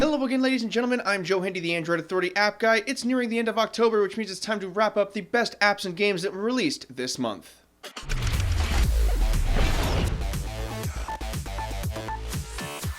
Hello again, ladies and gentlemen. I'm Joe Hendy, the Android Authority app guy. It's nearing the end of October, which means it's time to wrap up the best apps and games that were released this month.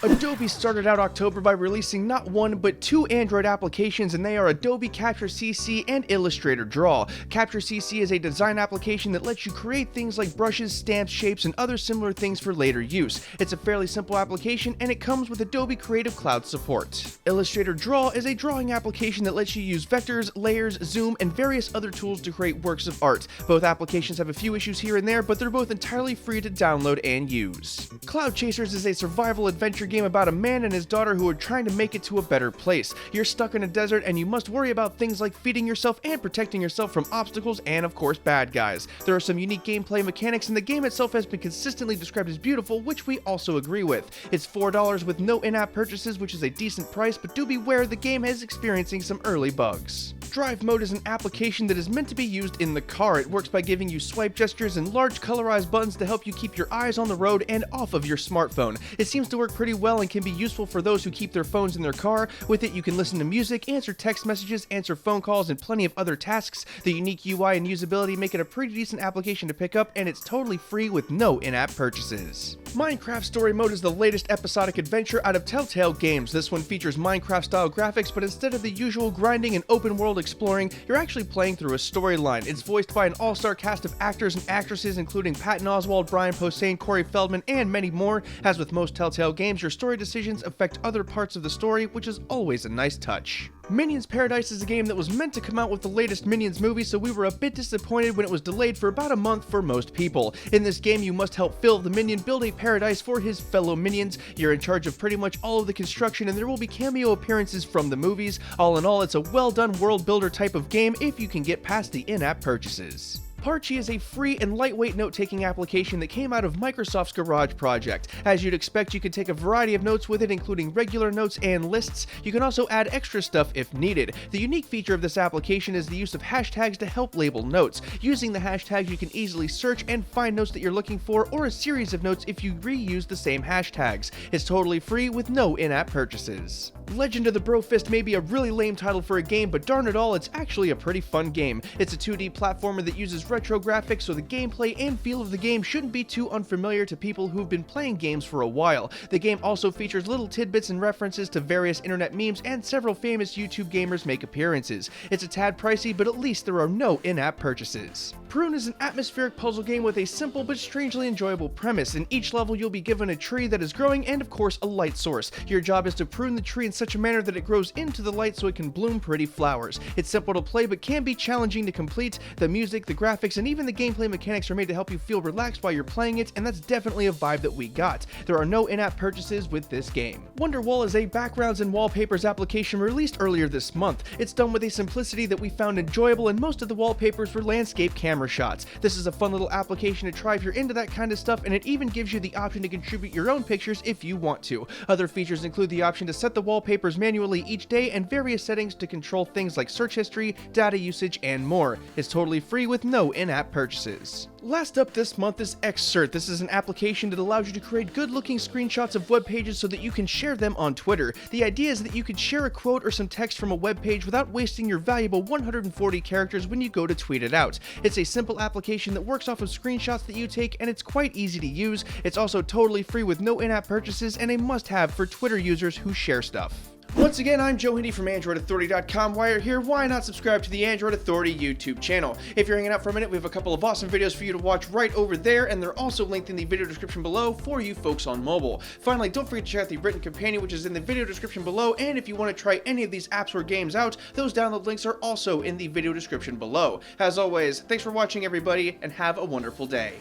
Adobe started out October by releasing not one, but two Android applications, and they are Adobe Capture CC and Illustrator Draw. Capture CC is a design application that lets you create things like brushes, stamps, shapes, and other similar things for later use. It's a fairly simple application, and it comes with Adobe Creative Cloud support. Illustrator Draw is a drawing application that lets you use vectors, layers, zoom, and various other tools to create works of art. Both applications have a few issues here and there, but they're both entirely free to download and use. Cloud Chasers is a survival adventure game about a man and his daughter who are trying to make it to a better place. You're stuck in a desert and you must worry about things like feeding yourself and protecting yourself from obstacles and, of course, bad guys. There are some unique gameplay mechanics, and the game itself has been consistently described as beautiful, which we also agree with. It's $4 with no in-app purchases, which is a decent price, but do beware, the game is experiencing some early bugs. Drive Mode is an application that is meant to be used in the car. It works by giving you swipe gestures and large colorized buttons to help you keep your eyes on the road and off of your smartphone. It seems to work pretty well and can be useful for those who keep their phones in their car. With it, you can listen to music, answer text messages, answer phone calls, and plenty of other tasks. The unique UI and usability make it a pretty decent application to pick up, and it's totally free with no in-app purchases. Minecraft Story Mode is the latest episodic adventure out of Telltale Games. This one features Minecraft-style graphics, but instead of the usual grinding and open-world exploring, you're actually playing through a storyline. It's voiced by an all-star cast of actors and actresses, including Patton Oswalt, Brian Posehn, Corey Feldman, and many more. As with most Telltale games, your story decisions affect other parts of the story, which is always a nice touch. Minions Paradise is a game that was meant to come out with the latest Minions movie, so we were a bit disappointed when it was delayed for about a month for most people. In this game, you must help Phil the Minion build a paradise for his fellow minions. You're in charge of pretty much all of the construction, and there will be cameo appearances from the movies. All in all, it's a well-done world builder type of game if you can get past the in-app purchases. Parchi is a free and lightweight note-taking application that came out of Microsoft's Garage project. As you'd expect, you can take a variety of notes with it, including regular notes and lists. You can also add extra stuff if needed. The unique feature of this application is the use of hashtags to help label notes. Using the hashtags, you can easily search and find notes that you're looking for, or a series of notes if you reuse the same hashtags. It's totally free with no in-app purchases. Legend of the Brofist may be a really lame title for a game, but darn it all, it's actually a pretty fun game. It's a 2D platformer that uses retro graphics, so the gameplay and feel of the game shouldn't be too unfamiliar to people who've been playing games for a while. The game also features little tidbits and references to various internet memes, and several famous YouTube gamers make appearances. It's a tad pricey, but at least there are no in-app purchases. Prune is an atmospheric puzzle game with a simple but strangely enjoyable premise. In each level, you'll be given a tree that is growing and, of course, a light source. Your job is to prune the tree in such a manner that it grows into the light so it can bloom pretty flowers. It's simple to play but can be challenging to complete. The music, the graphics, and even the gameplay mechanics are made to help you feel relaxed while you're playing it, and that's definitely a vibe that we got. There are no in-app purchases with this game. Wonderwall is a backgrounds and wallpapers application released earlier this month. It's done with a simplicity that we found enjoyable, and most of the wallpapers were landscape camera shots. This is a fun little application to try if you're into that kind of stuff, and it even gives you the option to contribute your own pictures if you want to. Other features include the option to set the wallpapers manually each day, and various settings to control things like search history, data usage, and more. It's totally free with no in-app purchases. Last up this month is Excerpt. This is an application that allows you to create good-looking screenshots of web pages so that you can share them on Twitter. The idea is that you could share a quote or some text from a web page without wasting your valuable 140 characters when you go to tweet it out. It's a simple application that works off of screenshots that you take, and it's quite easy to use. It's also totally free with no in-app purchases and a must-have for Twitter users who share stuff. Once again, I'm Joe Hendy from AndroidAuthority.com. While you're here, why not subscribe to the Android Authority YouTube channel? If you're hanging out for a minute, we have a couple of awesome videos for you to watch right over there, and they're also linked in the video description below for you folks on mobile. Finally, don't forget to check out the written companion, which is in the video description below, and if you want to try any of these apps or games out, those download links are also in the video description below. As always, thanks for watching, everybody, and have a wonderful day.